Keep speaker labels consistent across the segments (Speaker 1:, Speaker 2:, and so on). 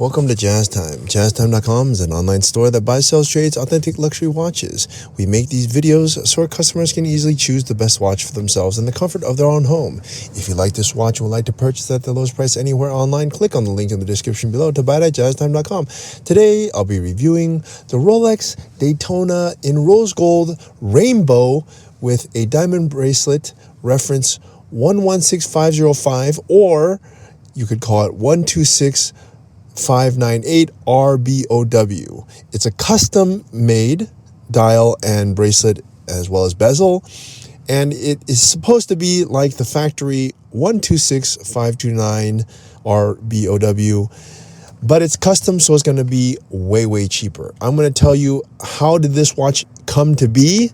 Speaker 1: Welcome to Jazz Time. JazzTime.com is an online store that buys, sells, trades authentic luxury watches. We make these videos so our customers can easily choose the best watch for themselves in the comfort of their own home. If you like this watch and would like to purchase at the lowest price anywhere online, click on the link in the description below to buy it at JazzTime.com. Today, I'll be reviewing the Rolex Daytona in rose gold rainbow with a diamond bracelet, reference 116505, or you could call it 126598RBOW. It's a custom-made dial and bracelet as well as bezel, and it is supposed to be like the factory 126529RBOW, but it's custom, so it's going to be way cheaper. I'm going to tell you how did this watch come to be,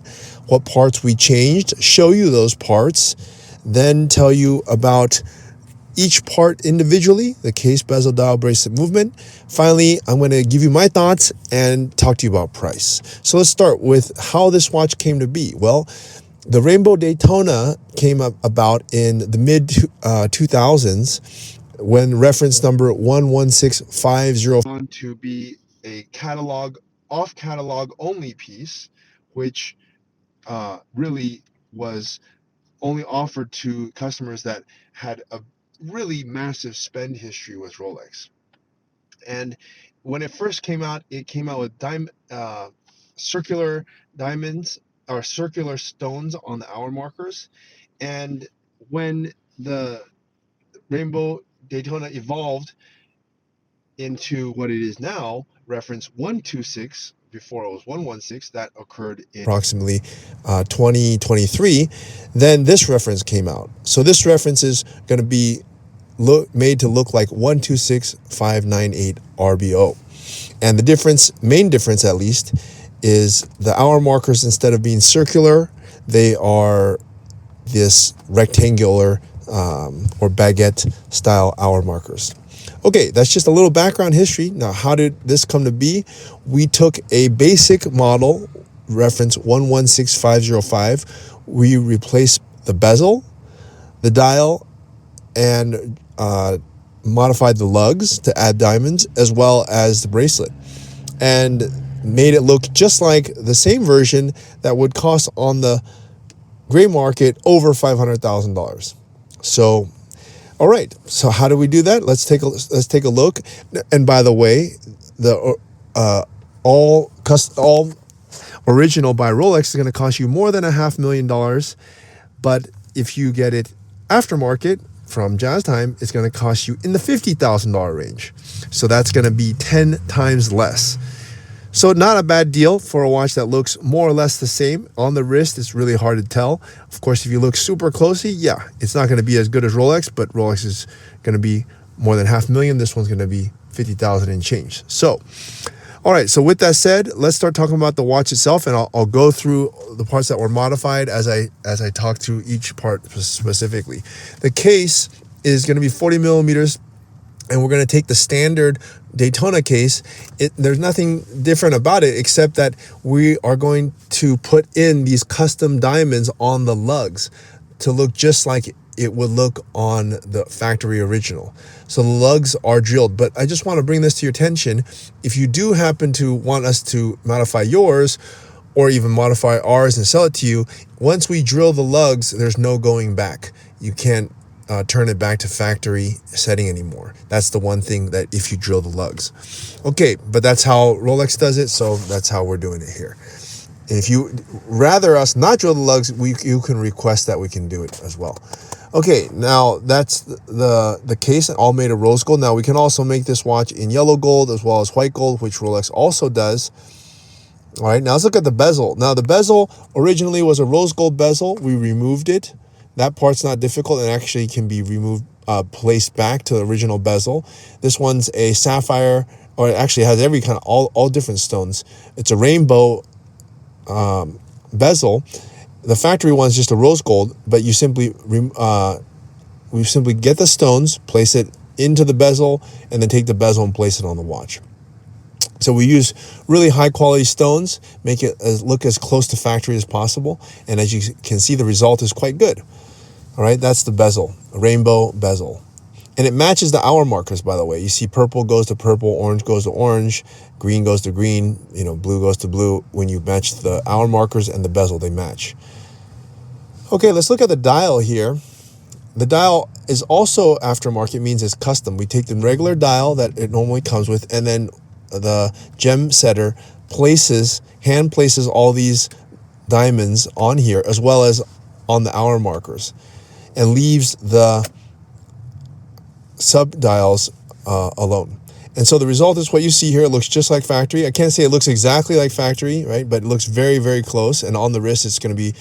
Speaker 1: what parts we changed, show you those parts, then tell you about each part individually, the case, bezel, dial, bracelet, movement. Finally, I'm going to give you my thoughts and talk to you about price. So let's start with how this watch came to be. Well, the Rainbow Daytona came about in the mid-2000s when reference number 116505 to be a catalog, off-catalog only piece, which really was only offered to customers that had a really massive spend history with Rolex. And when it first came out, it came out with circular diamonds or circular stones on the hour markers. And when the Rainbow Daytona evolved into what it is now, reference 126, before it was 116, that occurred in approximately 2023, then this reference came out. So this reference is going to be made to look like 126598RBO. And the difference, main difference at least, is the hour markers, instead of being circular, they are this rectangular or baguette style hour markers. Okay, that's just a little background history. Now, how did this come to be? We took a basic model, reference 116505. We replaced the bezel, the dial, and modified the lugs to add diamonds, as well as the bracelet, and made it look just like the same version that would cost on the gray market over $500,000. So, all right. So how do we do that? Let's take a look. And by the way, the all original by Rolex is going to cost you more than $500,000, but if you get it aftermarket from Jazz Time, it's going to cost you in the $50,000 range. So that's going to be 10 times less. So not a bad deal for a watch that looks more or less the same. On the wrist, it's really hard to tell. Of course, if you look super closely, yeah, it's not going to be as good as Rolex, but Rolex is going to be more than $500,000. This one's going to be $50,000 and change. So, all right, so with that said, let's start talking about the watch itself, and I'll go through the parts that were modified as I talk through each part specifically. The case is going to be 40 millimeters, and we're going to take the standard Daytona case. There's nothing different about it except that we are going to put in these custom diamonds on the lugs to look just like it would look on the factory original. So the lugs are drilled, but I just want to bring this to your attention. If you do happen to want us to modify yours or even modify ours and sell it to you, once we drill the lugs, there's no going back. You can't turn it back to factory setting anymore. That's the one thing that if you drill the lugs. Okay, but that's how Rolex does it, so that's how we're doing it here. If you rather us not drill the lugs, you can request that we can do it as well. Okay, now that's the case, all made of rose gold. Now we can also make this watch in yellow gold as well as white gold, which Rolex also does. All right, now let's look at the bezel. Now the bezel originally was a rose gold bezel. We removed it. That part's not difficult and actually can be removed, placed back to the original bezel. This one's a sapphire, or it actually has every kind of all different stones. It's a rainbow bezel. The factory one's just a rose gold, but you simply we simply get the stones, place it into the bezel, and then take the bezel and place it on the watch. So we use really high quality stones, make it look as close to factory as possible, and as you can see, the result is quite good. All right, that's the bezel, a rainbow bezel. And it matches the hour markers, by the way. You see purple goes to purple, orange goes to orange, green goes to green, you know, blue goes to blue. When you match the hour markers and the bezel, they match. Okay, let's look at the dial here. The dial is also aftermarket, means it's custom. We take the regular dial that it normally comes with, and then the gem setter hand places all these diamonds on here, as well as on the hour markers, and leaves the sub dials alone. And so the result is what you see here. It looks just like factory. I can't say it looks exactly like factory, right? But it looks very, very close. And on the wrist, it's going to be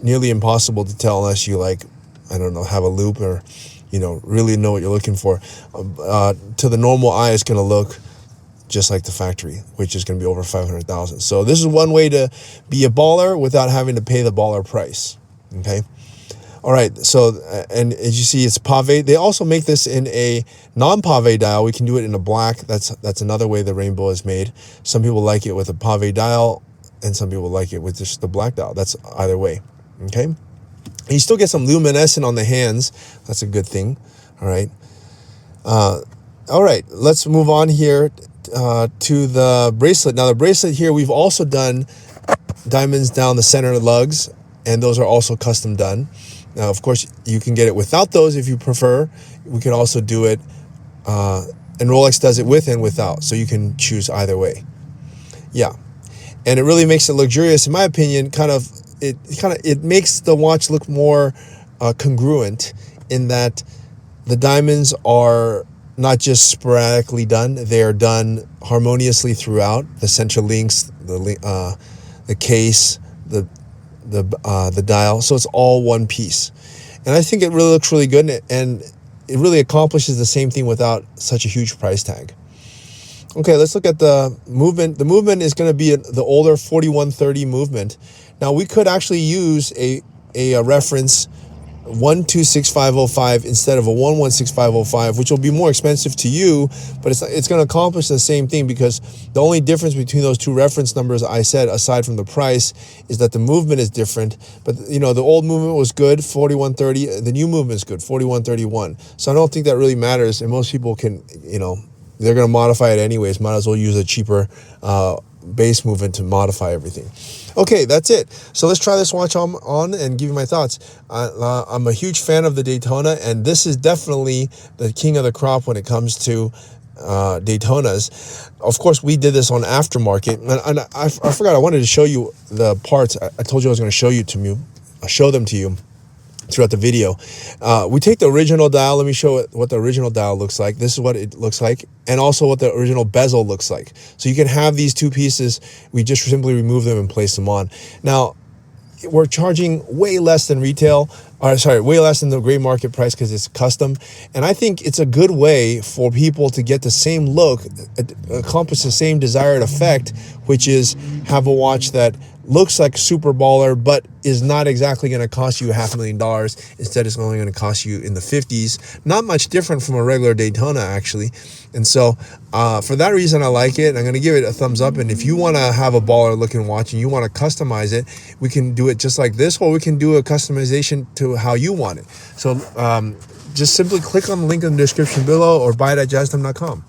Speaker 1: nearly impossible to tell unless you, like, I don't know, have a loop or, you know, really know what you're looking for. To the normal eye, it's going to look just like the factory, which is going to be over 500,000. So this is one way to be a baller without having to pay the baller price. Okay. All right. So, and as you see, it's pave. They also make this in a non-pave dial. We can do it in a black. That's another way the rainbow is made. Some people like it with a pave dial, and some people like it with just the black dial. That's either way. Okay. And you still get some luminescent on the hands. That's a good thing. All right. All right. Let's move on here to the bracelet. Now, the bracelet here, we've also done diamonds down the center lugs, and those are also custom done. Now, of course, you can get it without those if you prefer. We can also do it, and Rolex does it with and without, so you can choose either way. Yeah, and it really makes it luxurious, in my opinion. It makes the watch look more congruent, in that the diamonds are not just sporadically done; they are done harmoniously throughout. The central links, the case, the dial, so it's all one piece. And I think it really looks really good, and it really accomplishes the same thing without such a huge price tag. Okay, let's look at the movement. The movement is going to be the older 4130 movement. Now, we could actually use a reference 126505 instead of a 116505, which will be more expensive to you, but it's going to accomplish the same thing, because the only difference between those two reference numbers I said, aside from the price, is that the movement is different. But, you know, the old movement was good, 4130. The new movement is good, 4131. So I don't think that really matters, and most people can, you know, they're going to modify it anyways. Might as well use a cheaper base movement to modify everything. Okay, that's it. So let's try this watch on and give you my thoughts. I'm a huge fan of the Daytona, and this is definitely the king of the crop when it comes to Daytonas. Of course, we did this on aftermarket, and I forgot, I wanted to show you the parts. I told you I was going to show them to you throughout the video. We take the original dial. Let me show it what the original dial looks like. This is what it looks like, and also what the original bezel looks like. So you can have these two pieces. We just simply remove them and place them on. Now, we're charging way less than retail, way less than the gray market price, because it's custom. And I think it's a good way for people to get the same look, accomplish the same desired effect, which is have a watch that looks like super baller, but is not exactly going to cost you $500,000. Instead, it's only going to cost you in the 50s. Not much different from a regular Daytona, actually. And so for that reason, I like it. I'm going to give it a thumbs up. And if you want to have a baller looking watch and you want to customize it, we can do it just like this, or we can do a customization to how you want it. So just simply click on the link in the description below, or buy it at jazztime.com.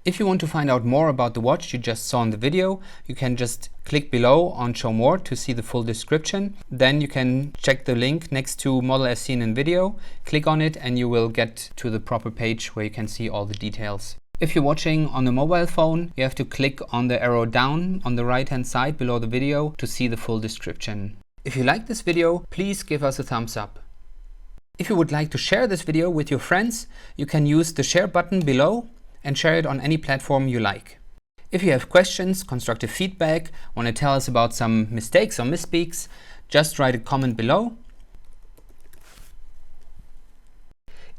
Speaker 2: If you want to find out more about the watch you just saw in the video, you can just click below on Show More to see the full description. Then you can check the link next to Model as seen in video, click on it, and you will get to the proper page where you can see all the details. If you're watching on a mobile phone, you have to click on the arrow down on the right hand side below the video to see the full description. If you like this video, please give us a thumbs up. If you would like to share this video with your friends, you can use the share button below and share it on any platform you like. If you have questions, constructive feedback, want to tell us about some mistakes or misspeaks, just write a comment below.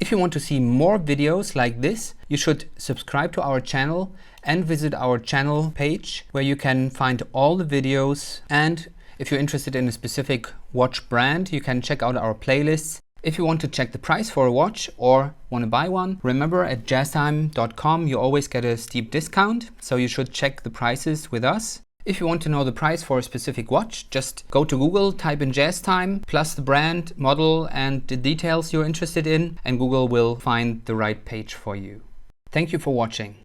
Speaker 2: If you want to see more videos like this, you should subscribe to our channel and visit our channel page, where you can find all the videos. And if you're interested in a specific watch brand, you can check out our playlists. If you want to check the price for a watch or want to buy one, remember at jazztime.com you always get a steep discount, so you should check the prices with us. If you want to know the price for a specific watch, just go to Google, type in jazz time, plus the brand, model, and the details you're interested in, and Google will find the right page for you. Thank you for watching.